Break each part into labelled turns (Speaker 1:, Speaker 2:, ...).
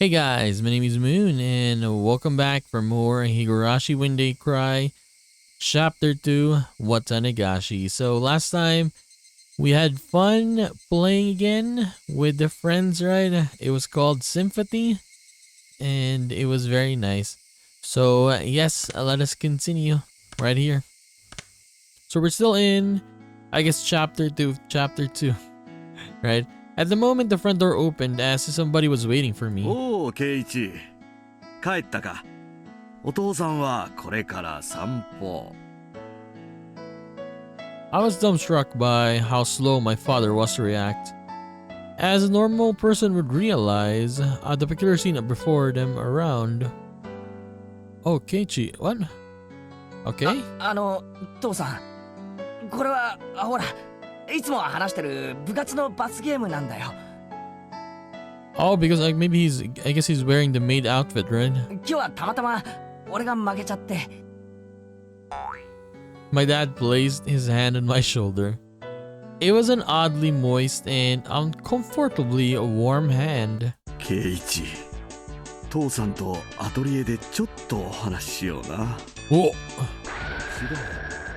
Speaker 1: Hey guys, my name is Moon and welcome back for more Higurashi When They Cry Chapter 2 Watanagashi. So last time we had fun playing again with the friends, right? It was called Sympathy and it was very nice. So yes, let us continue right here. So we're still in, I guess, chapter 2, right? At the moment, the front door opened as if somebody was waiting for me.
Speaker 2: Oh, Keiichi. 帰ったか。お父さんはこれから散歩。
Speaker 1: I was dumbstruck by how slow my father was to react. As a normal person would realize, the peculiar scene before them around. Oh, Keiichi, what? Okay?
Speaker 3: 父さん、これはほら、いつも話してる部活の罰ゲームなんだよ。
Speaker 1: Oh, because like maybe I guess he's wearing the maid outfit, right?
Speaker 3: 今日はたまたま俺が負けちゃって。
Speaker 1: My dad placed his hand on my shoulder. It was an oddly moist and uncomfortably warm hand.
Speaker 2: ケイイチ、父さんとアトリエでちょっとお話ししような。
Speaker 1: お、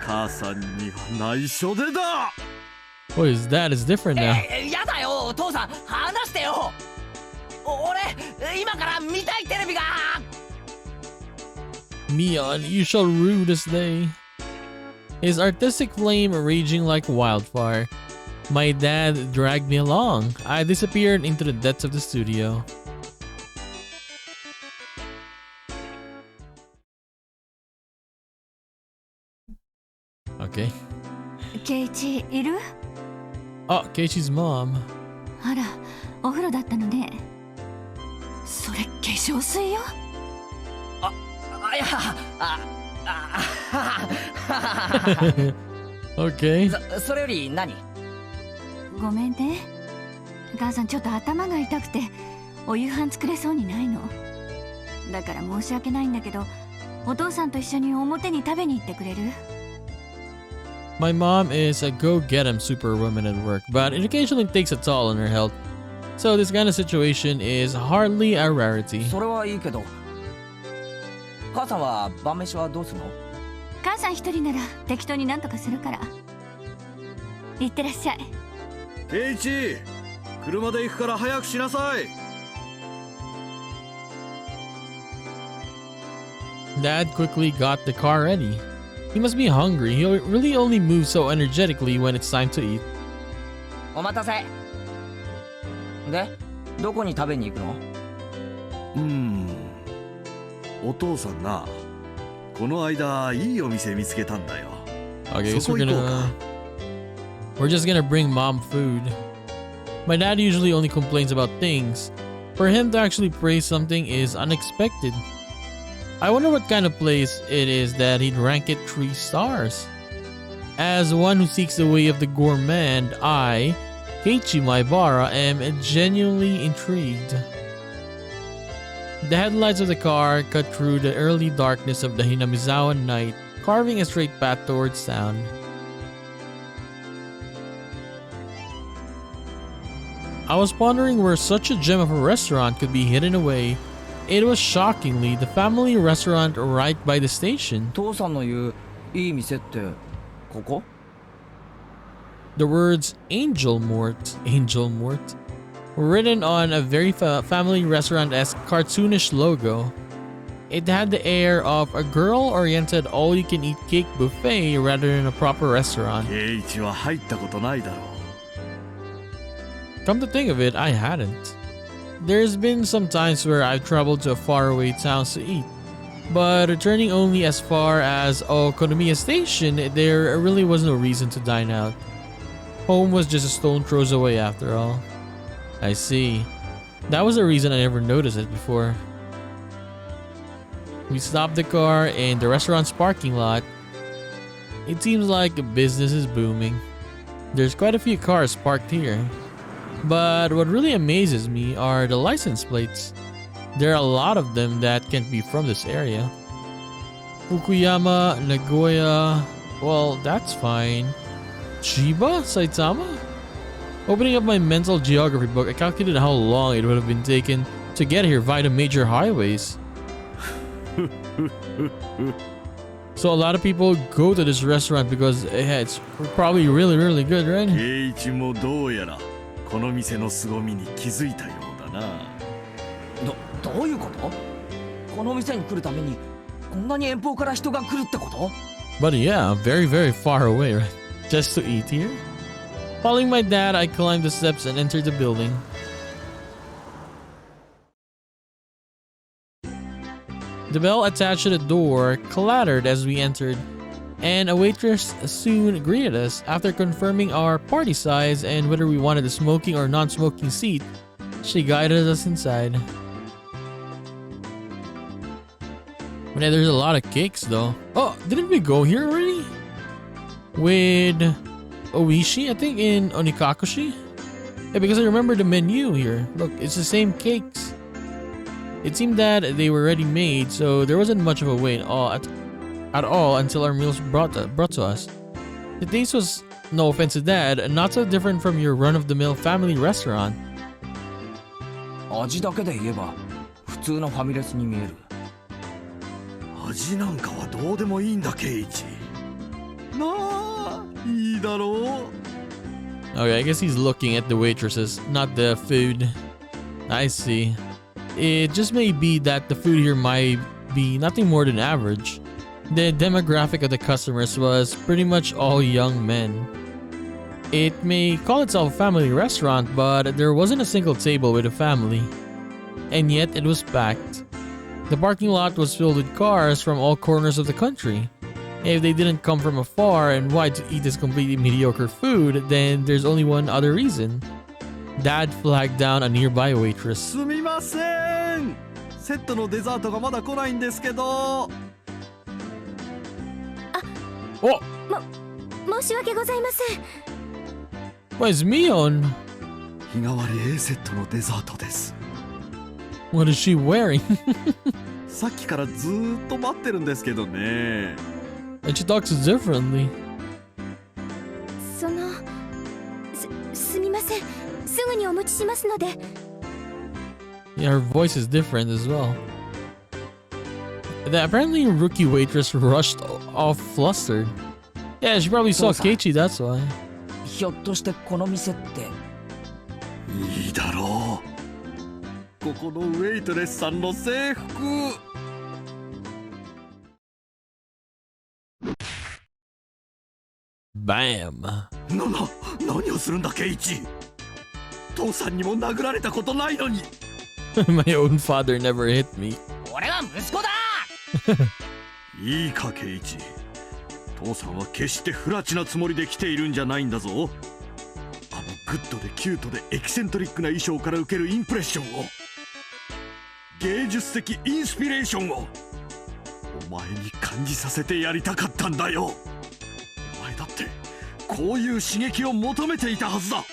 Speaker 2: 母さんには内緒でだ。
Speaker 1: What is that? It's different now.
Speaker 3: やだよ、父さん、話してよ。俺、今から見たいテレビが。
Speaker 1: Mion, you shall rue this day. His artistic flame raging like wildfire. My dad dragged me along. I disappeared into the depths of the studio. Okay.
Speaker 4: ケイチいる？
Speaker 1: Oh, Keiichi's mom.
Speaker 4: あら、お風呂だったのね。それ化粧水よ。
Speaker 3: いや、
Speaker 1: Okay.
Speaker 3: それより何？
Speaker 4: ごめんね。母さんちょっと頭が痛くてお夕飯作れそうにないの。だから申し訳ないんだけど、お父さんと一緒に表に食べに行ってくれる
Speaker 1: My mom is a go-get-em superwoman at work, but it occasionally takes a toll on her health. So this kind of situation is hardly a rarity.
Speaker 3: それはいいけど。母さんは晩飯はどうするの？
Speaker 4: 母さん一人なら適当になんとかするから。いってらっしゃい。
Speaker 2: ケイイチ、車で行くから早くしなさい。
Speaker 1: Dad quickly got the car ready. He must be hungry. He really only moves so energetically when it's time to eat.
Speaker 3: お待たせ。で、どこに食べに行くの？
Speaker 2: お父さんな、この間いいお店見つけたんだよ。
Speaker 1: Okay, so
Speaker 2: そこ行こうか。
Speaker 1: we're just gonna bring mom food. My dad usually only complains about things. For him to actually praise something is unexpected. I wonder what kind of place it is that he'd rank it 3 stars. As one who seeks the way of the gourmand, I, Keiichi Maibara, am genuinely intrigued. The headlights of the car cut through the early darkness of the Hinamizawa night, carving a straight path towards town. I was pondering where such a gem of a restaurant could be hidden away. It was shockingly the family restaurant right by the station.
Speaker 3: 父さんの言ういい店ってここ？
Speaker 1: The words Angel Mort were written on a very family restaurant-esque cartoonish logo. It had the air of a girl-oriented all-you-can-eat cake buffet rather than a proper restaurant.
Speaker 2: ケイイチは入ったことないだろう。
Speaker 1: Come to think of it, I hadn't. There's been some times where I've traveled to faraway towns to eat, but returning only as far as Okonomiya Station, there really was no reason to dine out. Home was just a stone throws away after all. I see. That was the reason I never noticed it before. We stopped the car in the restaurant's parking lot. It seems like business is booming. There's quite a few cars parked here. But what really amazes me are the license plates. There are a lot of them that can't be from this area. Fukuyama, Nagoya, well, that's fine. Chiba? Saitama? Opening up my mental geography book, I calculated how long it would have been taken to get here via the major highways. So a lot of people go to this restaurant because it's probably really, really good, right?
Speaker 2: 圭一もどうやらこの店の凄みに気づいたようだな。
Speaker 3: どういうこと？この店に来るためにこんなに遠方から人が来るってこと？
Speaker 1: But yeah, very, very far away, right? Just to eat here? Following my dad, I climbed the steps and entered the building. The bell attached to the door clattered as we entered, and a waitress soon greeted us. After confirming our party size and whether we wanted a smoking or non-smoking seat, she guided us inside. Man, there's a lot of cakes though. Oh, didn't we go here already? With Oishi, I think, in Onikakushi? Yeah, because I remember the menu here. Look, it's the same cakes. It seemed that they were already made, so there wasn't much of a wait at all until our meals brought to us. The taste was, no offense to Dad, not so different from your run-of-the-mill family restaurant.
Speaker 3: 味だけで言えば普通のファミレスに見える。
Speaker 2: 味なんかはどうでもいいんだ圭一。なあ、いいだろう。
Speaker 1: Okay, I guess he's looking at the waitresses, not the food. I see. It just may be that the food here might be nothing more than average. The demographic of the customers was pretty much all young men. It may call itself a family restaurant, but there wasn't a single table with a family. And yet it was packed. The parking lot was filled with cars from all corners of the country. If they didn't come from afar and wanted to eat this completely mediocre food, then there's only one other reason. Dad flagged down a nearby waitress.
Speaker 2: すみません。セットのデザートがまだ来ないんですけど。
Speaker 1: Oh!
Speaker 4: 申し訳ございません。
Speaker 1: What is Mion?
Speaker 2: 日替わり A セットのデザートです。
Speaker 1: What is she wearing?
Speaker 2: さっきからずーっと待ってるんですけどね。
Speaker 1: And she talks differently.
Speaker 4: すみません。すぐにお持ちしますので。
Speaker 1: Yeah, her voice is different as well. The apparently rookie waitress rushed off flustered. Yeah, she probably saw Keiichi, that's why.
Speaker 3: ひょっとしてこの店って。
Speaker 2: いいだろう。ここのウェイトレスさんの制服。
Speaker 1: Bam!
Speaker 2: 何をするんだ圭一。父さんにも殴られたことないのに。
Speaker 1: My own father never hit me.
Speaker 3: 俺は息子だ。
Speaker 2: いいか圭一。父さんは決して不埒なつもりで来ているんじゃないんだぞ。あのグッドでキュートでエキセントリックな衣装から受けるインプレッションを、芸術的インスピレーションをお前に感じさせてやりたかったんだよ。お前だってこういう刺激を求めていたはずだ。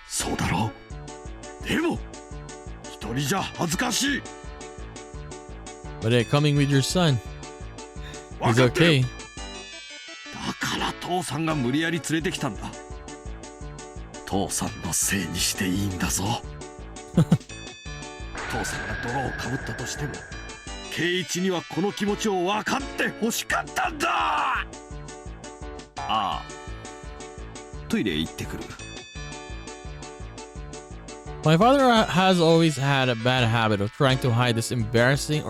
Speaker 2: そうだろう。でも一人じゃ恥ずかしい。
Speaker 1: But hey, coming with your son. He's okay.
Speaker 2: だから父さんが無理やり連れてきたんだ。父さんのせいにしていいんだぞ。父さんが泥をかぶったとしても圭一にはこの気持ちを分かってほしかったんだ。ああ、トイレ行ってくる。
Speaker 1: My father has always had a bad habit of trying to hide his embarrassment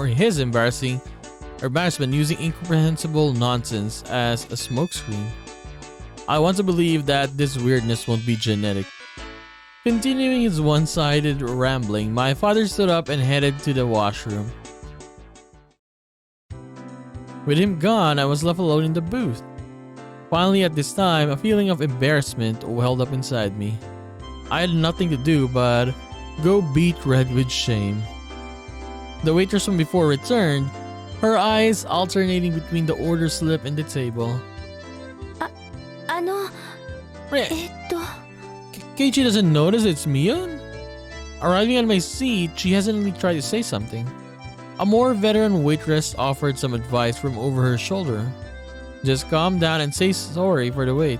Speaker 1: using incomprehensible nonsense as a smokescreen. I want to believe that this weirdness won't be genetic. Continuing his one-sided rambling, my father stood up and headed to the washroom. With him gone, I was left alone in the booth. Finally, at this time, a feeling of embarrassment welled up inside me. I had nothing to do but go beat red with shame. The waitress from before returned, her eyes alternating between the order slip and the table. Keiichi doesn't notice it's Mion? Arriving at my seat, she hesitantly tried to say something. A more veteran waitress offered some advice from over her shoulder. Just calm down and say sorry for the wait.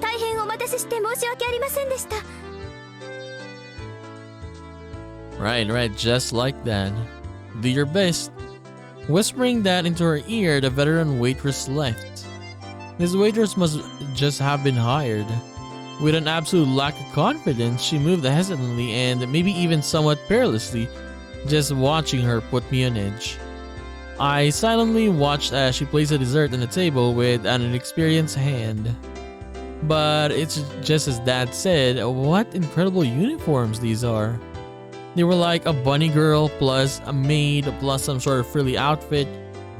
Speaker 4: 大変お待たせして申し訳ありませんでした。
Speaker 1: Right, just like that. Do your best. Whispering that into her ear, the veteran waitress left. This waitress must just have been hired. With an absolute lack of confidence, she moved hesitantly and maybe even somewhat perilously. Just watching her put me on edge. I silently watched as she placed a dessert on the table with an inexperienced hand. But it's just as Dad said, what incredible uniforms these are. They were like a bunny girl plus a maid plus some sort of frilly outfit,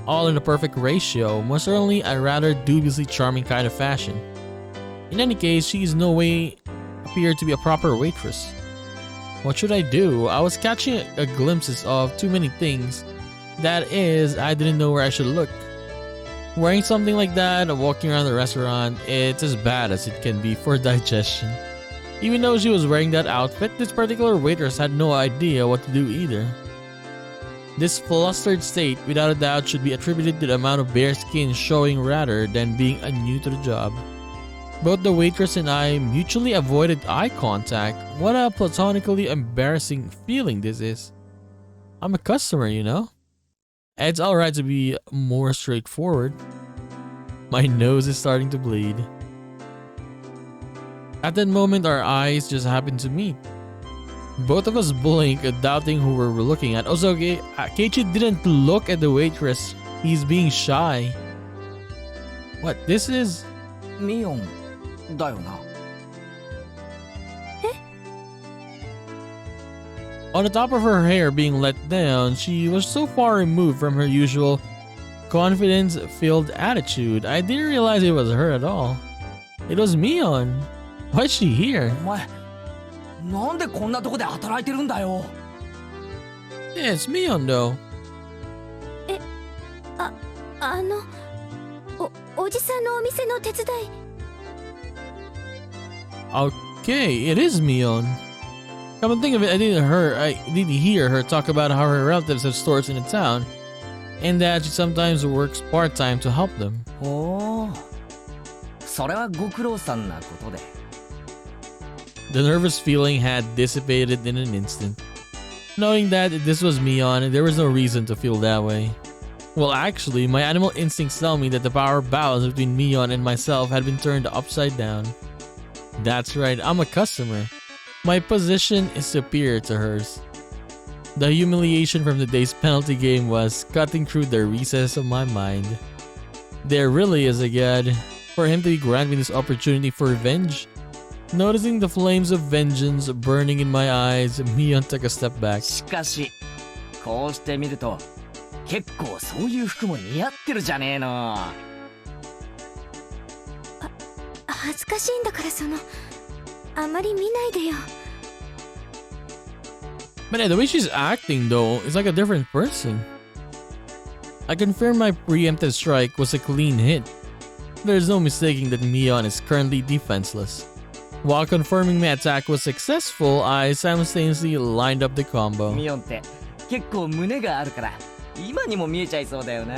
Speaker 1: all in a perfect ratio, most certainly a rather dubiously charming kind of fashion. In any case, she in no way appeared to be a proper waitress. What should I do? I was catching a glimpses of too many things. That is, I didn't know where I should look. Wearing something like that, walking around the restaurant, it's as bad as it can be for digestion. Even though she was wearing that outfit, this particular waitress had no idea what to do either. This flustered state, without a doubt, should be attributed to the amount of bare skin showing rather than being new to the job. Both the waitress and I mutually avoided eye contact. What a platonically embarrassing feeling this is. I'm a customer, you know? It's alright to be more straightforward. My nose is starting to bleed. At that moment, our eyes just happened to meet. Both of us blinked, doubting who we were looking at. Also, Keiichi didn't look at the waitress. He's being shy. What? This is...
Speaker 3: ミオンだよな。
Speaker 1: On the top of her hair being let down, she was so far removed from her usual confidence-filled attitude. I didn't realize it was her at all. It was Mion. Why's she here?
Speaker 3: お前、なんでこんなとこで働いてるんだよ。
Speaker 1: Yeah, it's Mion though.
Speaker 4: おじさんのお店の手伝い。
Speaker 1: Okay, it is Mion. Come to think of it, I did hear her talk about how her relatives have stores in the town, and that she sometimes works part-time to help them.
Speaker 3: おお、それはご苦労さんなことで。
Speaker 1: The nervous feeling had dissipated in an instant. Knowing that this was Mion, there was no reason to feel that way. Well, actually, my animal instincts tell me that the power balance between Mion and myself had been turned upside down. That's right, I'm a customer. My position is superior to hers. The humiliation from the day's penalty game was cutting through the recess of my mind. There really is a God. For him to be granting this opportunity for revenge. Noticing the flames of vengeance burning in my eyes, Mion took a step back.
Speaker 3: しかし、こうして見ると、結構そういう服も似合ってるじゃねえの。
Speaker 4: 恥ずかしいんだからあまり見ないでよ。
Speaker 1: But yeah, the way she's acting though, is like a different person. I confirmed my preemptive strike was a clean hit. There's no mistaking that Mion is currently defenseless. While confirming my attack was successful, I simultaneously lined up the combo.
Speaker 3: ミオンって結構胸があるから、今にも見えちゃいそうだよな。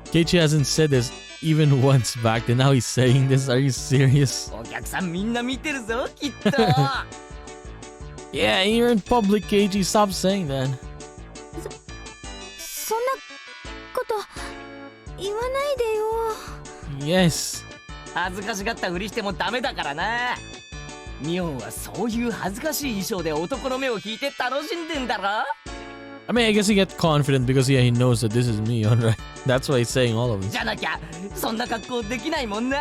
Speaker 1: Keiichi hasn't said this even once back then. Now he's saying this. Are you serious?
Speaker 3: お客さんみんな見てるぞ、きっと。
Speaker 1: Yeah, you're in public, Keiichi. Stop saying that.
Speaker 4: そんなこと言わないでよ。
Speaker 1: Yes.
Speaker 3: 恥ずかしがったふりしてもダメだからな。ミオンはそういう恥ずかしい衣装で男の目を引いて楽しんでんだろ。
Speaker 1: I mean, I guess he gets confident because yeah, he knows that this is Mion, right? That's why he's saying all of this.
Speaker 3: じゃなきゃそんな格好できないもんな。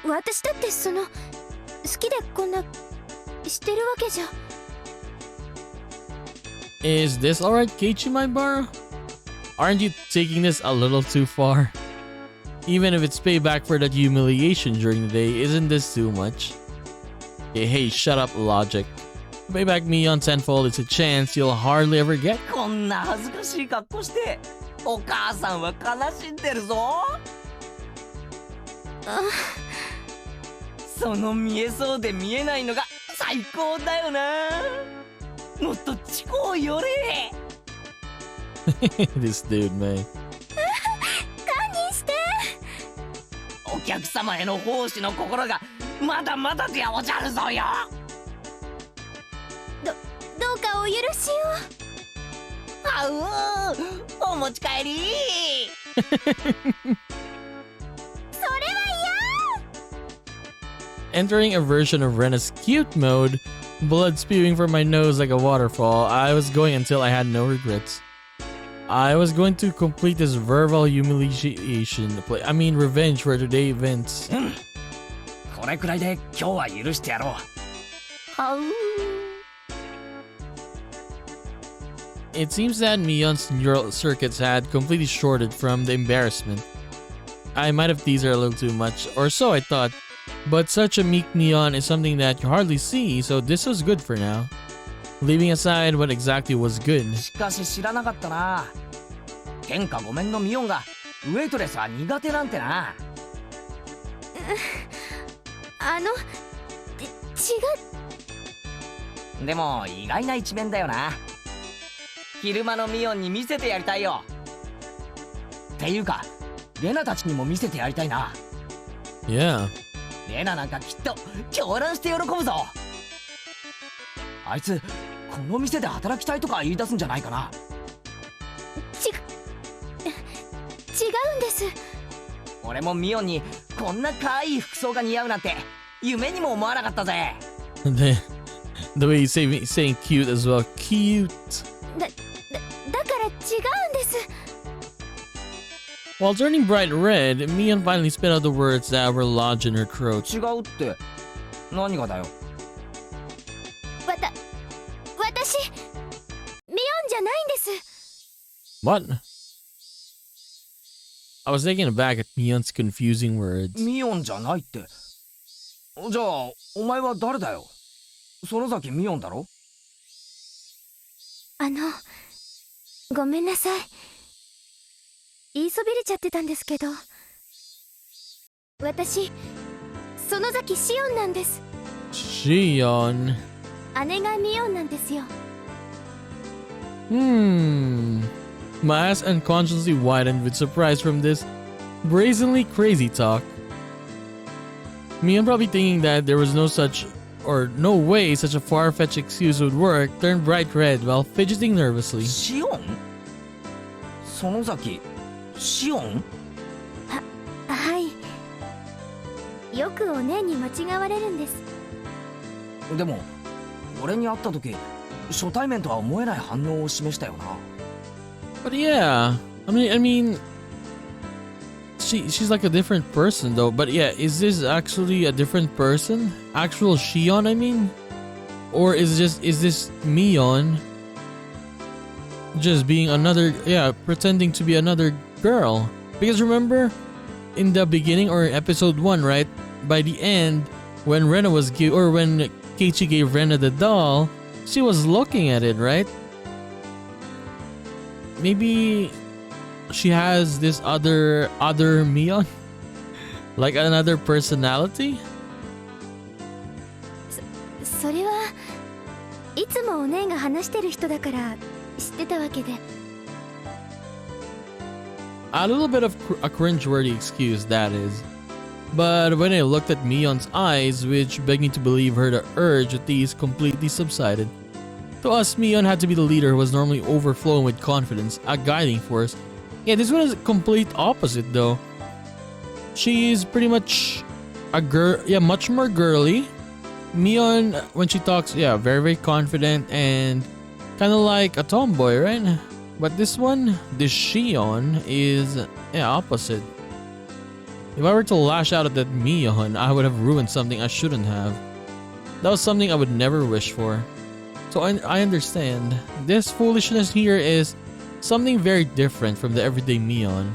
Speaker 4: 私だって好きでこんなしてるわけじゃ。
Speaker 1: Is this alright, Keiichi, my baro? Aren't you taking this a little too far? Even if it's payback for that humiliation during the day, isn't this too much? Hey, shut up, logic. Payback Mion tenfold is a chance you'll hardly ever get.
Speaker 3: こんな恥ずかしい格好してお母さんは悲しんでるぞ。その見えそうで見えないのが最高だよな。もっとチコを寄れ。
Speaker 1: This dude, man.
Speaker 4: 堪忍して。
Speaker 3: お客様への奉仕の心がまだまだでおじゃるぞよ。
Speaker 4: どうかお許しを。
Speaker 3: あうお持ち帰り。
Speaker 1: Entering a version of Rena's cute mode, blood spewing from my nose like a waterfall, I was going until I had no regrets. I was going to complete this verbal humiliation, revenge for today's events.
Speaker 3: これくらいで今日は許してやろう。はう。
Speaker 1: It seems that Mion's neural circuits had completely shorted from the embarrassment. I might have teased her a little too much, or so I thought, but such a meek Mion is something that you hardly see, so this was good for now. Leaving aside what exactly was good.
Speaker 3: しかし知らなかったな。天下御免のミオンがウェイトレスは苦手なんてな。違う。でも意外な一面だよな。昼間のミオンに見せてやりたいよ。っていうかレナたちにも見せてやりたいな。
Speaker 1: Yeah.
Speaker 3: レナなんかきっと狂乱して喜ぶぞ。あいつこの店で働きたいとか言い出すんじゃないかな。
Speaker 4: 違うんです。
Speaker 3: 俺もミオンにこんな可愛い服装が似合うなんて夢にも思わなかったぜ。
Speaker 1: The way you saying cute as well. Cute.
Speaker 4: だから違うんです。
Speaker 1: While turning bright red, Mion finally spit out the words that were lodged in her throat.
Speaker 3: 違うって何がだよ。
Speaker 4: 私ミオンじゃないんです。
Speaker 1: What? I was taken aback at Mion's confusing words.
Speaker 3: ミオンじゃないって。じゃあお前は誰だよ。園崎ミオンだろ。
Speaker 4: ごめんなさい。言いそびれちゃってたんですけど、私園崎シオンなんです。
Speaker 1: Shion.
Speaker 4: 姉がミオンなんですよ。
Speaker 1: My ass unconsciously widened with surprise from this brazenly crazy talk. Mion, probably thinking that there was no way such a far-fetched excuse would work, turned bright red while fidgeting nervously.
Speaker 3: シオン？園崎シオン？
Speaker 4: はい。よくお姉に間違われるんです。
Speaker 3: でも俺に会った時初対面とは思えない反応を示したよな。
Speaker 1: But yeah, I mean, she's like a different person though. But yeah, is this actually a different person? Actual Shion, I mean, or is this Mion just being pretending to be another girl? Because remember, in the beginning or in episode 1, right? By the end, when when Keiichi gave Rena the doll, she was looking at it, right? Maybe she has this other Mion, like another personality.
Speaker 4: それはいつもお姉が話してる人だから知ってたわけで。
Speaker 1: A little bit of a cringeworthy excuse, that is. But when I looked at Mion's eyes, which begged me to believe her, the urge at these completely subsided. To us, Mion had to be the leader who was normally overflowing with confidence, a guiding force. Yeah, this one is a complete opposite though. She is pretty much a girl, much more girly. Mion, when she talks, very, very confident and kind of like a tomboy, right? But this Shion is opposite. If I were to lash out at that Mion, I would have ruined something I shouldn't have. That was something I would never wish for. So I understand. This foolishness here is something very different from the everyday Mion.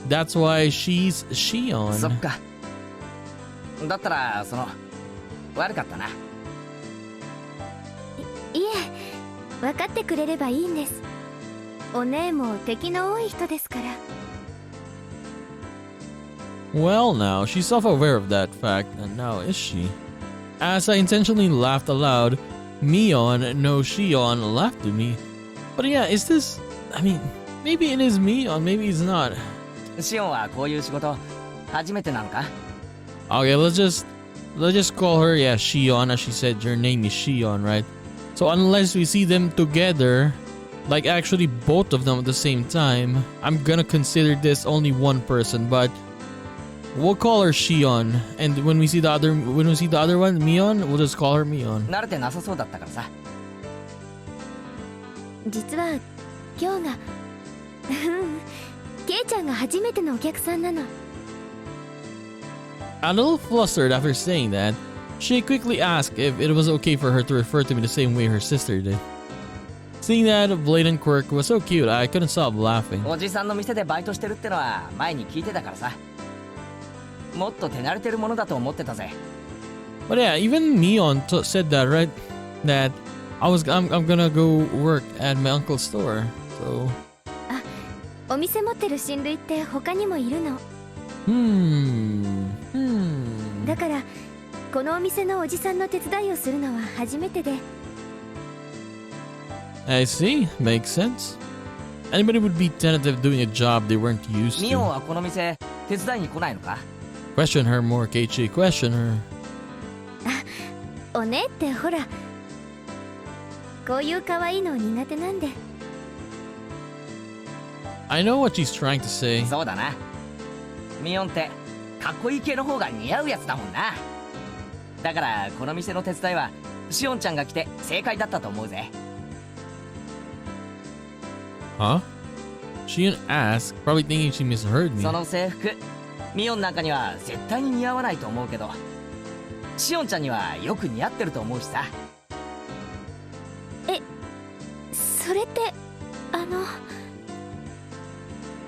Speaker 1: That's why she's Shion.
Speaker 3: そっか。だったら悪かったな。
Speaker 4: いえ、分かってくれればいいんです。お姉も敵の多い人ですから。
Speaker 1: Well, now, she's self-aware of that fact, and now is she? As I intentionally laughed aloud, Mion, no Shion, laughed at me. But yeah, is this... I mean, maybe it is Mion, maybe it's not.
Speaker 3: シオンはこういう仕事初めてなのか？
Speaker 1: Okay, let's just call her, yeah, Shion. As she said, your name is Shion, right? So unless we see them together, like actually both of them at the same time, I'm gonna consider this only one person, but we'll call her Shion. And when we see the other one, Mion, we'll just call her Mion.
Speaker 3: 慣れてなさそうだったからさ。
Speaker 5: 実は今日がケイちゃんが初めてのお客さんなの。
Speaker 1: A little flustered after saying that, she quickly asked if it was okay for her to refer to me the same way her sister did. Seeing that blatant quirk was so cute, I couldn't stop laughing.
Speaker 3: おじさんの店でバイトしてるってのは前に聞いてたからさ。もっと手慣れてるものだと思ってたぜ。
Speaker 1: But yeah, even Mion said that, right? That I'm gonna go work at my uncle's store. So
Speaker 5: お店持ってる親類って他にもいるの。だからこのお店のおじさんの手伝いをするのは初めてで。
Speaker 1: I see, makes sense. Anybody would be tentative doing a job they weren't used
Speaker 3: ミオン
Speaker 1: to.
Speaker 3: はこの店手伝いに来ないのか？
Speaker 1: Question her more, Keiichi. Question her.
Speaker 5: おねってほらこういう可愛いの苦手なんで。
Speaker 1: I know what she's trying to say.
Speaker 3: そうだな。ミオンってかっこいい系の方が似合うやつだもんな。だからこの店の手伝いはシオンちゃんが来て正解だったと思うぜ。
Speaker 1: Huh? She asked, probably thinking she misheard me.
Speaker 3: その制服ミオンなんかには絶対に似合わないと思うけど、シオンちゃんにはよく似合ってると思うしさ。
Speaker 5: それって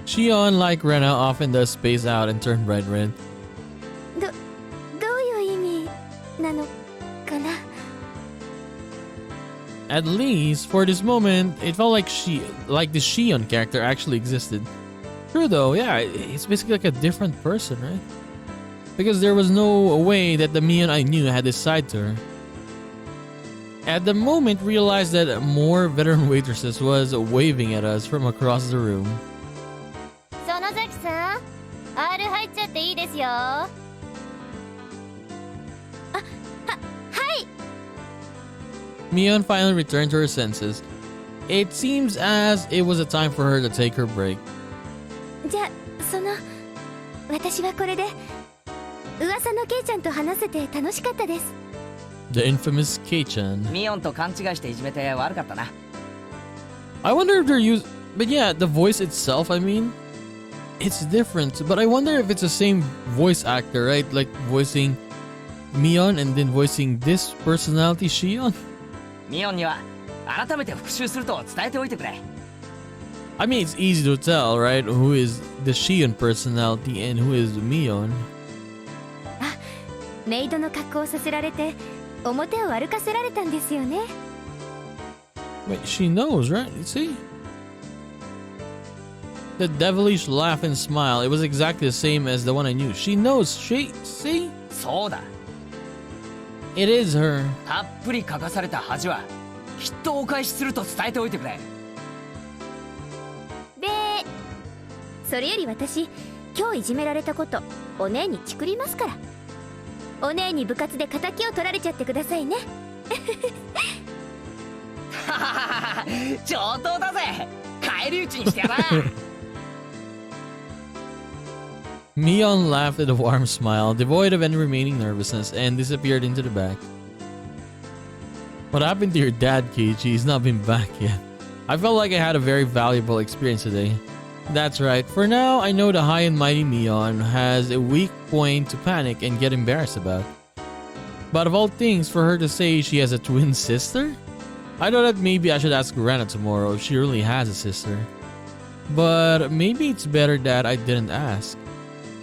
Speaker 1: Shion, like Rena, often does space out and turn bright red.
Speaker 5: どういう意味なのかな。
Speaker 1: At least, for this moment, it felt like the Shion character actually existed. True though, yeah, it's basically like a different person, right? Because there was no way that the Mion I knew had this side to her. At the moment, realized that more veteran waitresses was waving at us from across the room.
Speaker 5: 園崎さん R 入っちゃっていいですよ。
Speaker 1: Mion finally returned to her senses. It seems as it was a time for her to take her break.
Speaker 5: じゃあ私はこれで噂のケイちゃんと話せて楽しかったです。
Speaker 1: The infamous Kei-chan.
Speaker 3: ミオンと勘違いしていじめて悪かったな。
Speaker 1: I wonder if they're but yeah, the voice itself, I mean, it's different. But I wonder if it's the same voice actor, right? Like voicing Mion and then voicing this personality, Shion.
Speaker 3: ミオンには改めて復習すると伝えておいてくれ。
Speaker 1: I mean, it's easy to tell, right? Who is the Shion personality and who is Mion.
Speaker 5: メイドの格好をさせられて表を歩かせられたんですよね。
Speaker 1: Wait, she knows, right? You see? The devilish laugh and smile, it was exactly the same as the one I knew. She knows. See?
Speaker 3: そうだ。
Speaker 1: It is her.
Speaker 3: たっぷり書かされた恥はきっとお返しすると伝えておいてくれ。
Speaker 5: でそれより私今日いじめられたことお姉にチクりますから。お姉に部活で敵を取られちゃってくださいね。
Speaker 3: 上等だぜ。返り討ちにしてやら。
Speaker 1: Mion laughed at a warm smile, devoid of any remaining nervousness, and disappeared into the back. What happened to your dad, Keiichi? He's not been back yet. I felt like I had a very valuable experience today. That's right. For now, I know the high and mighty Mion has a weak point to panic and get embarrassed about. But of all things, for her to say she has a twin sister? I thought that maybe I should ask Rena tomorrow if she really has a sister. But maybe it's better that I didn't ask.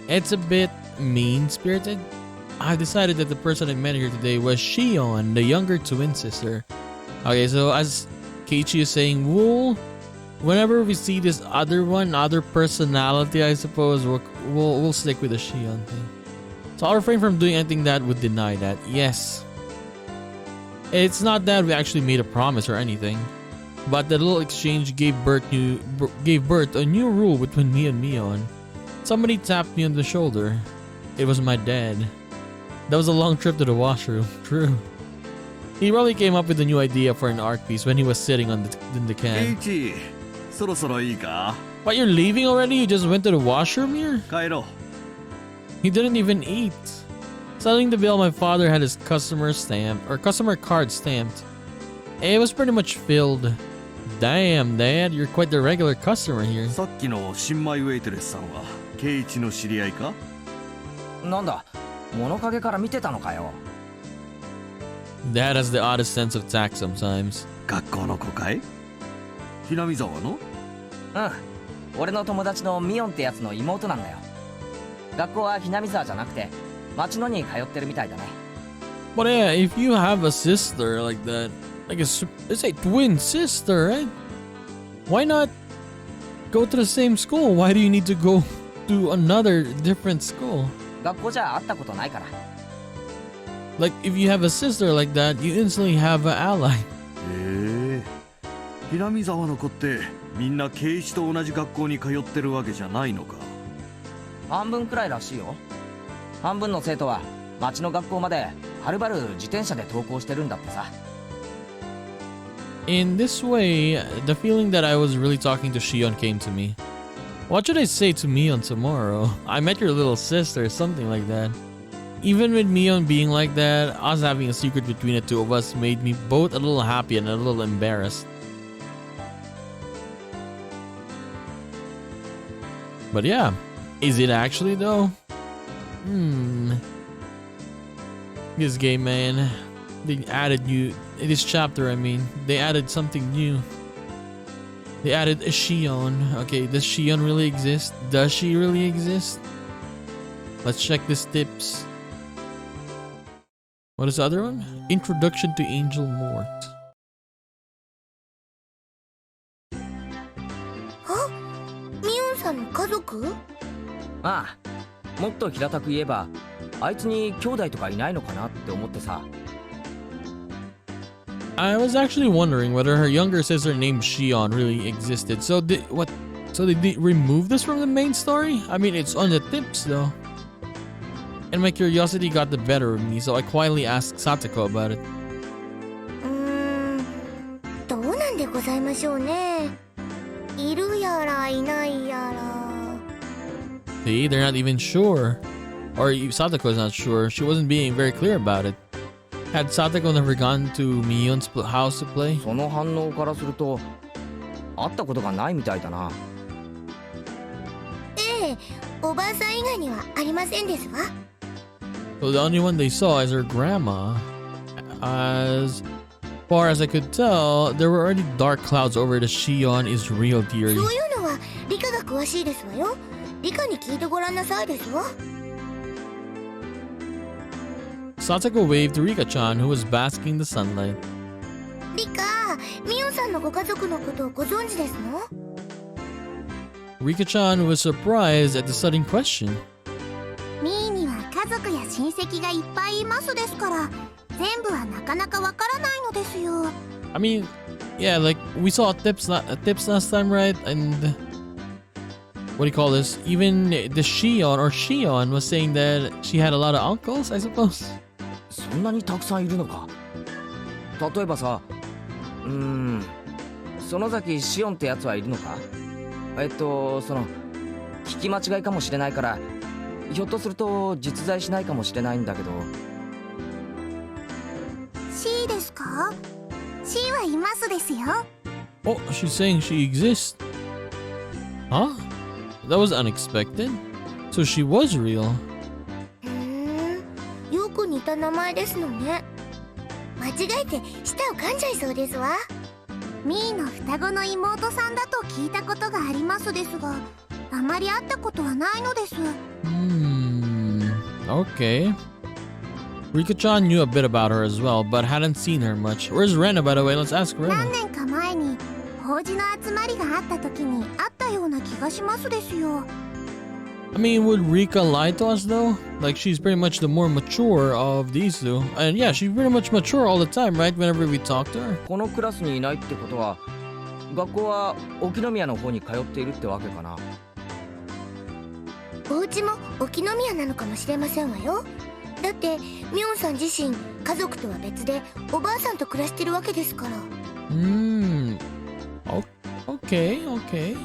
Speaker 1: It's a bit mean-spirited. I decided that the person I met here today was Shion, the younger twin sister. Okay, so as Keiichi is saying, whenever we see this other personality, I suppose we'll stick with the Shion thing. So I'll refrain from doing anything that would deny that. Yes. It's not that we actually made a promise or anything, but the little exchange gave birth a new rule between me and Mion. Somebody tapped me on the shoulder. It was my dad. That was a long trip to the washroom. True. He probably came up with a new idea for an art piece when he was sitting in the
Speaker 2: ケイ
Speaker 1: can.
Speaker 2: チそろそろいいか
Speaker 1: But you're leaving already? You just went to the washroom here?
Speaker 2: 帰ろ
Speaker 1: He didn't even eat. Selling the bill, my father had his customer card stamped. It was pretty much filled. Damn, Dad, you're quite the regular customer here.
Speaker 2: うさっきの新米ウェイトレスさんはケイチの知り合いか
Speaker 3: なんだ物陰から見てたのかよ。
Speaker 1: Dad has the oddest sense of tact sometimes.
Speaker 2: 学校の子かいひなみ沢の
Speaker 3: うん俺の友達のミオンってやつの妹なんだよ。学校はひなみ沢じゃなくて町野に通ってるみたいだね。
Speaker 1: But yeah, if you have a sister like that, like it's a twin sister, right? Why not go to the same school? Why do you need to go to another different school?
Speaker 3: 学校じゃ会ったことないから。
Speaker 1: Like if you have a sister like that, you instantly have an ally.
Speaker 2: へえひなみ沢の子ってみんなケイチと同じ学校に通ってるわけじゃないのか
Speaker 3: 半分くらいらしいよ。半分の生徒は町の学校まではるばる自転車で登校してるんだってさ。
Speaker 1: In this way, the feeling that I was really talking to Shion came to me. What should I say to Mion tomorrow? I met your little sister, something like that. Even with Mion being like that, us having a secret between the two of us made me both a little happy and a little embarrassed. But yeah, is it actually though? This game, man. They added this chapter, I mean. They added something new. They added a Shion. Okay, does Shion really exist? Does she really exist? Let's check these tips. What is the other one? Introduction to Angel Mort.
Speaker 5: ミオンさんの家族？
Speaker 3: ああもっと平たく言えばあいつに兄弟とかいないのかなって思ってさ。
Speaker 1: I was actually wondering whether her younger sister named Shion really existed. So did they remove this from the main story? I mean, it's on the tips though. And my curiosity got the better of me, so I quietly asked Satoko about it.
Speaker 5: どうなんでございましょうね。いるやらいないやら。
Speaker 1: See, they're not even sure. Or Satoko's not sure. She wasn't being very clear about it. Had Satoko never gone to Mion's house to play?
Speaker 3: その反応からすると会ったことがないみたいだな。
Speaker 5: ええ、おばあさん以外にはありませんですわ。
Speaker 1: So the only one they saw is her grandma. As far as I could tell, there were already dark clouds over the Shion is real theory.
Speaker 5: そういうのは理科が詳しいですわよ。理科に聞いてごらんなさいですわ。
Speaker 1: Satoko waved to Rika-chan, who was basking in the sunlight.
Speaker 5: 理科、ミオンさんのご家族のことをご存知ですの？
Speaker 1: Rika-chan was surprised at the sudden question.
Speaker 5: ミーには家族や親戚がいっぱいいますですから、全部はなかなかわからないのですよ。
Speaker 1: I mean, yeah, like we saw tips last time, right? And what do you call this? Even the Shion was saying that she had a lot of uncles, I suppose.
Speaker 3: そんなにたくさんいるのか。例えばさ、園崎シオンってやつはいるのか？その聞き間違いかもしれないから、ひょっとすると実在しないかもしれないんだけど。
Speaker 5: C ですか？ C はいますですよ。
Speaker 1: Oh, she's saying she exists. Huh? That was unexpected. So she was real.
Speaker 5: よく似た名前ですのね。間違えて舌を噛んじゃいそうですわ。ミーの双子の妹さんだと聞いたことがありますですが、あまり会ったことはないのです。
Speaker 1: Okay. Rika-chan knew a bit about her as well, but hadn't seen her much. Where's Rena, by the way? Let's ask
Speaker 5: 何
Speaker 1: Rena.
Speaker 5: 年か前に法事の集まりがあった時に会ったような気がしますですよ。
Speaker 1: I mean, would Rika lie to us though? Like, she's pretty much the more mature of these two. And yeah, she's pretty much mature all the time, right? Whenever we talk to her.
Speaker 3: このクラスにいないってことは、学校は沖宮の方に通っているってわけかな。
Speaker 5: お家も沖宮なのかもしれませんわよ。だってミオンさん自身家族とは別でおばあさんと暮らしてるわけですから。
Speaker 1: Okay, okay.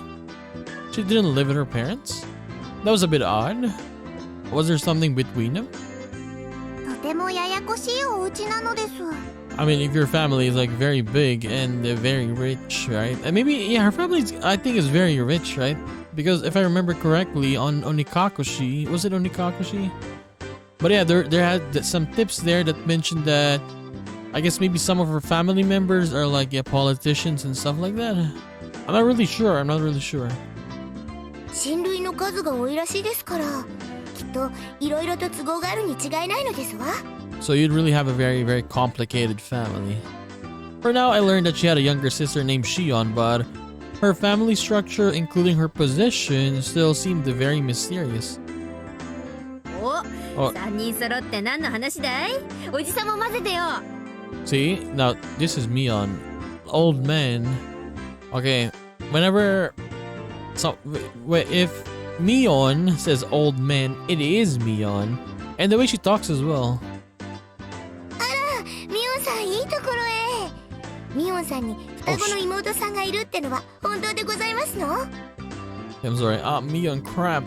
Speaker 1: She didn't live with her parents? That was a bit odd. Was there something between them?
Speaker 5: とてもややこしいお家なのです。
Speaker 1: I mean, if your family is like very big and they're very rich, right? And maybe, yeah, her family, I think, is very rich, right? Because if I remember correctly, on Onikakushi, was it Onikakushi? But yeah, there had some tips there that mentioned that I guess maybe some of her family members are like, yeah, politicians and stuff like that. I'm not really sure.
Speaker 5: 親類の数が多いらしいですから、きっといろいろと都合があるに違いないのですわ。
Speaker 1: So you'd really have a very, very complicated family. For now, I learned that she had a younger sister named Shion, but her family structure, including her position, still seemed very mysterious.
Speaker 6: お、3人揃って何の話だい？おじさんも混ぜてよ。
Speaker 1: See, now this is Mion, old man. Okay, whenever if Mion says old man, it is Mion, and the way she talks as well.
Speaker 5: ミオンさんいいところへ。ミオンさんに双子の妹さんがいるってのは本当でございますの？
Speaker 1: I'm sorry, Mion, crap.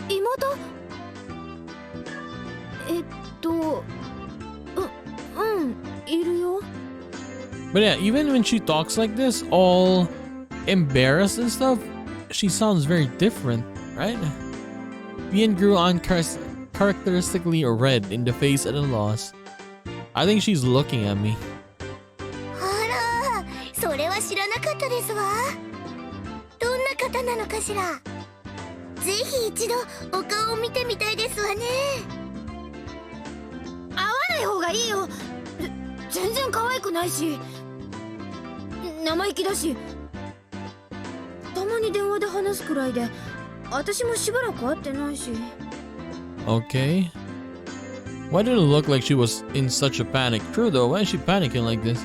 Speaker 4: 妹？いるよ。
Speaker 1: But yeah, even when she talks like this, all embarrassed and stuff, she sounds very different, right? Mion grew uncharacteristically red in the face at a loss. I think she's looking at me.
Speaker 5: あら、それは知らなかったですわ。どんな方なのかしら。ぜひ一度お顔を見てみたいですわね。
Speaker 4: 会わない方がいいよ。全然可愛くないし、生意気だし、たまに電話で話すくらいで、私もしばらく会ってないし。
Speaker 1: Okay. Why did it look like she was in such a panic? True though, why is she panicking like this?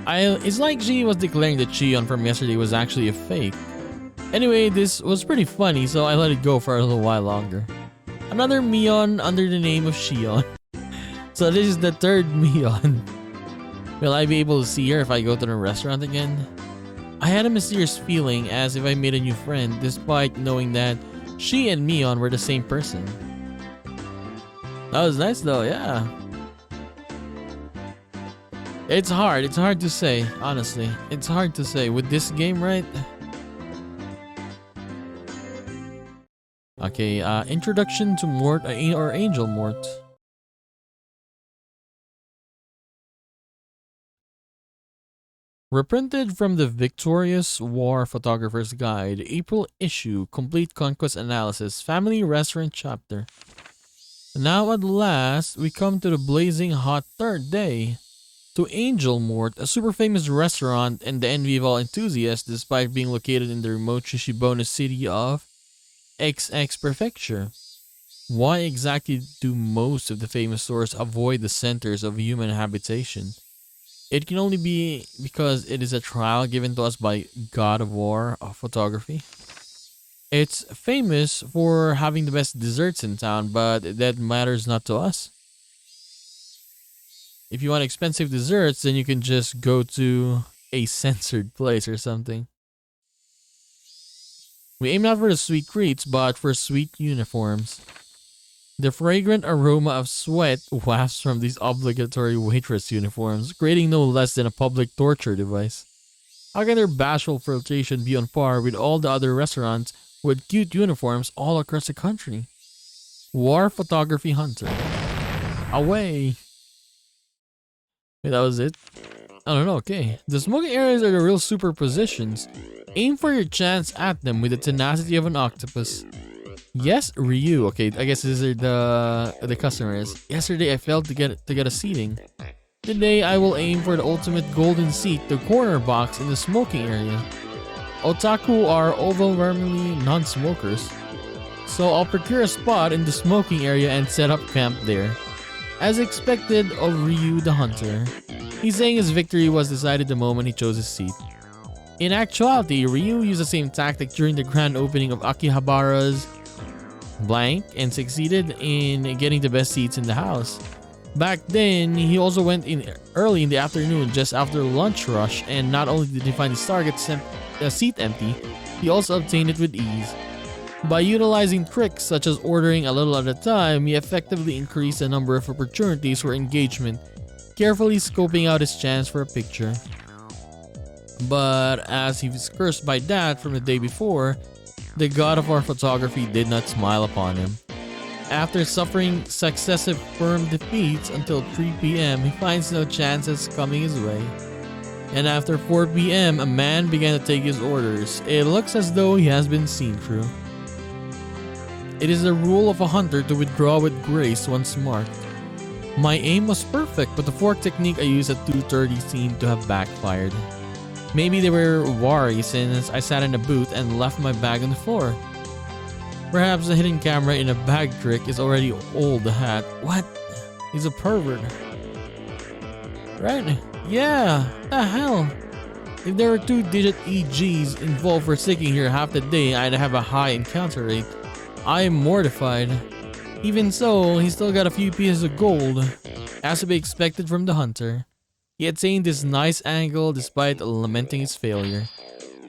Speaker 1: It's like she was declaring that Shion from yesterday was actually a fake. Anyway, this was pretty funny, so I let it go for a little while longer. Another Mion under the name of Shion. So this is the third Mion. Will I be able to see her if I go to the restaurant again? I had a mysterious feeling as if I made a new friend, despite knowing that she and Mion were the same person. That was nice though, yeah. It's hard to say, honestly. It's hard to say with this game, right? Okay, introduction to Mort, or Angel Mort. Reprinted from the Victorious War Photographer's Guide, April issue, Complete Conquest Analysis, Family Restaurant Chapter. Now at last, we come to the blazing hot third day. To Angel Mort, a super famous restaurant and the envy of all enthusiasts despite being located in the remote Shishibona city of XX Prefecture. Why exactly do most of the famous stores avoid the centers of human habitation? It can only be because it is a trial given to us by God of War of photography. It's famous for having the best desserts in town, but that matters not to us. If you want expensive desserts, then you can just go to a censored place or something. We aim not for the sweet treats, but for sweet uniforms. The fragrant aroma of sweat wafts from these obligatory waitress uniforms, creating no less than a public torture device. How can their bashful flirtation be on par with all the other restaurants with cute uniforms all across the country? War Photography Hunter. Away! Wait, that was it? I don't know, okay. The smoking areas are the real superpositions. Aim for your chance at them with the tenacity of an octopus. Yes, Ryu. Okay, I guess these are the customers. Yesterday I failed to get a seating. Today I will aim for the ultimate golden seat, the corner box in the smoking area. Otaku are overwhelmingly non-smokers, so I'll procure a spot in the smoking area and set up camp there. As expected of Ryu the Hunter, he's saying his victory was decided the moment he chose his seat. In actuality, Ryu used the same tactic during the grand opening of Akihabara's blank and succeeded in getting the best seats in the house. Back then, he also went in early in the afternoon just after lunch rush, and not only did he find his target seat empty, he also obtained it with ease. By utilizing tricks such as ordering a little at a time, he effectively increased the number of opportunities for engagement, carefully scoping out his chance for a picture. But as he was cursed by that from the day before, the god of our photography did not smile upon him. After suffering successive firm defeats until 3 p.m., he finds no chances coming his way. And after 4 p.m., a man began to take his orders. It looks as though he has been seen through. It is the rule of a hunter to withdraw with grace once marked. My aim was perfect, but the fork technique I used at 2:30 seemed to have backfired. Maybe they were wary since I sat in a booth and left my bag on the floor. Perhaps the hidden camera in a bag trick is already old hat. What? He's a pervert. Right? Yeah, the hell? If there were 2-digit EGs involved for sticking here half the day, I'd have a high encounter rate. I am mortified. Even so, he still got a few pieces of gold, as to be expected from the hunter. He attained this nice angle despite lamenting his failure.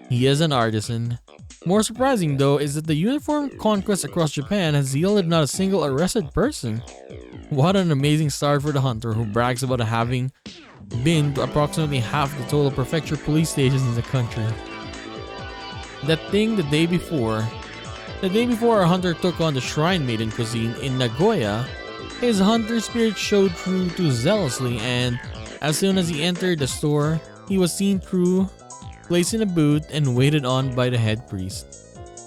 Speaker 1: He is an artisan. More surprising though is that the uniform conquest across Japan has yielded not a single arrested person. What an amazing start for the hunter who brags about having been to approximately half the total prefecture police stations in the country. That thing the day before our hunter took on the Shrine Maiden cuisine in Nagoya, his hunter spirit showed through too zealously, and as soon as he entered the store, he was seen through, placed in a booth, and waited on by the head priest.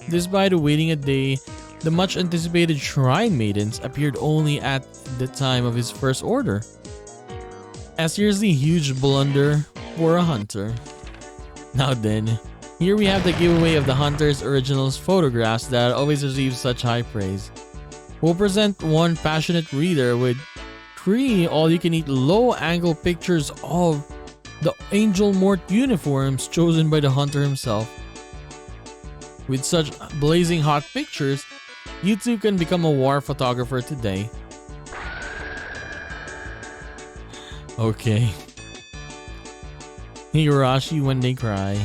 Speaker 1: Despite waiting a day, the much anticipated Shrine Maidens appeared only at the time of his first order. A seriously huge blunder for a hunter. Now then, here we have the giveaway of the hunter's originals photographs that always receive such high praise. We'll present one passionate reader with 3 all-you-can-eat low-angle pictures of the Angel Mort uniforms chosen by the hunter himself. With such blazing hot pictures, you too can become a war photographer today. Okay. Higurashi when they cry.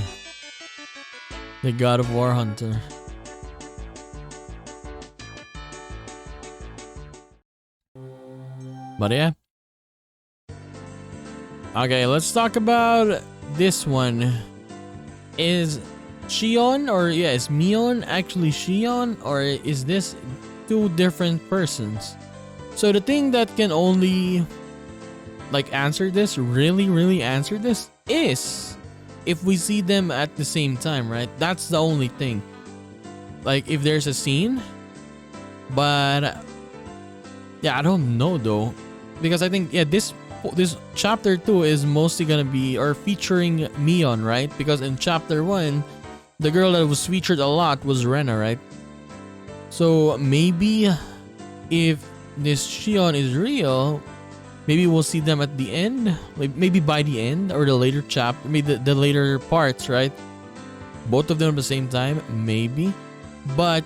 Speaker 1: The god of war hunter. But yeah. Okay, let's talk about this one. Is Shion is Mion actually Shion, or is this 2 different persons? So the thing that can only answer this, really answer this, is if we see them at the same time, right? That's the only thing. Like if there's a scene, but yeah, I don't know though, because I think this chapter 2 is mostly gonna be featuring Mion, right? Because in chapter 1, the girl that was featured a lot was Rena, right? So maybe if this Shion is real, maybe we'll see them at the end, maybe by the end or the later chapter, maybe the later parts, right? Both of them at the same time, maybe. But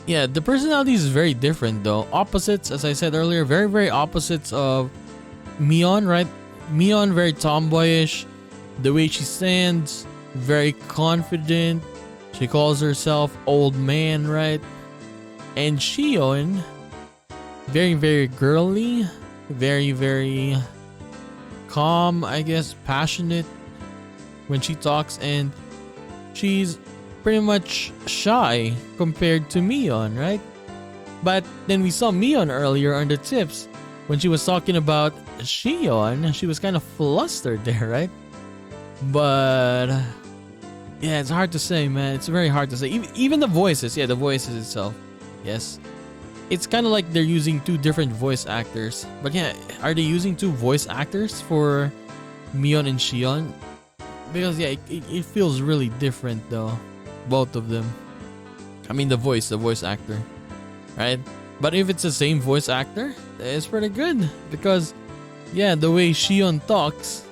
Speaker 1: yeah, the personality is very different though. Opposites, as I said earlier, very opposites of Mion, right? Mion very tomboyish, the way she stands, very confident. She calls herself old man, right? And Shion, very girly, very calm, I guess, passionate when she talks, and she's pretty much shy compared to Mion, right? But then we saw Mion earlier on the tips when she was talking about Shion. She was kind of flustered there, right? But yeah, it's hard to say, man. It's very hard to say. Even the voices, the voices itself, yes. It's kind of like they're using 2 different voice actors. But yeah, are they using 2 voice actors for Mion and Shion? Because yeah, it feels really different though. Both of them. I mean the voice actor, right? But if it's the same voice actor, it's pretty good. Because yeah, the way Shion talks,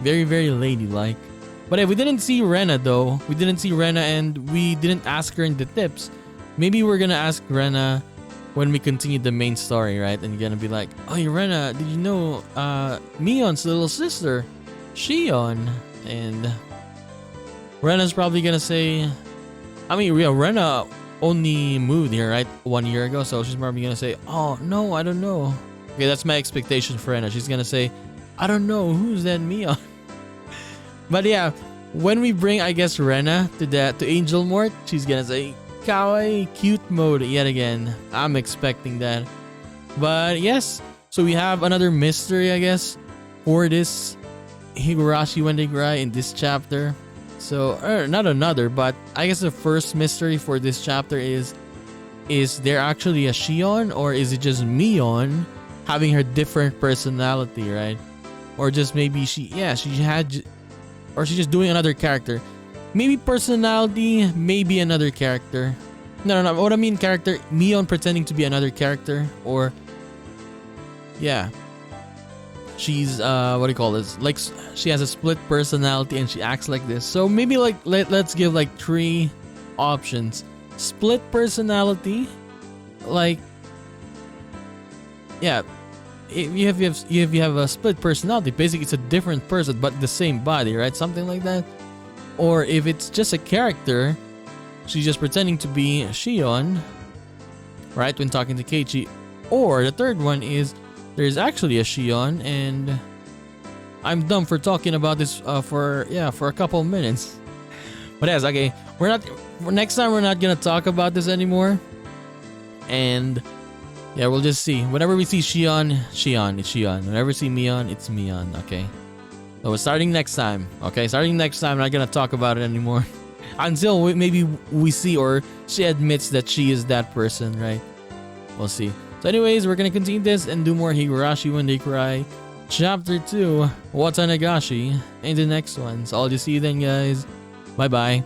Speaker 1: very ladylike. But if we didn't see Rena though, and we didn't ask her in the tips. maybe we're gonna ask Rena when we continue the main story, right? And you're gonna be like, oh, Rena, did you know Mion's little sister, Shion? And Rena's probably gonna say, I mean, yeah, Rena only moved here, right? 1 year ago, so she's probably gonna say, oh, no, I don't know. Okay, that's my expectation for Rena. She's gonna say, I don't know, who's that Mion? But yeah, when we bring, I guess, Rena to Angel Mort, she's gonna say, kawaii, cute mode yet again. I'm expecting that. But yes, so we have another mystery, I guess, for this Higurashi when they cry in this chapter. So, not another, but I guess the first mystery for this chapter is there actually a Shion, or is it just Mion having her different personality, right? Or just maybe she's just doing another character. Maybe personality, maybe another character. No. What I mean character, Mion pretending to be another character, or yeah. She's what do you call this? Like she has a split personality and she acts like this. So maybe like let's give like 3 options. Split personality, like yeah. If you have a split personality, basically it's a different person but the same body, right? Something like that. Or if it's just a character, she's just pretending to be Shion, right, when talking to Keiichi. Or the third one is there's actually a Shion, and I'm dumb for talking about this for a couple of minutes. But yes, okay, next time we're not gonna talk about this anymore. And yeah, we'll just see. Whenever we see Shion, it's Shion. Whenever we see Mion, it's Mion, okay? So starting next time, okay? Starting next time, I'm not gonna talk about it anymore. Until maybe we see or she admits that she is that person, right? We'll see. So anyways, we're gonna continue this and do more Higurashi when they cry. Chapter 2, Watanagashi, in the next one. So I'll just see you then, guys. Bye-bye.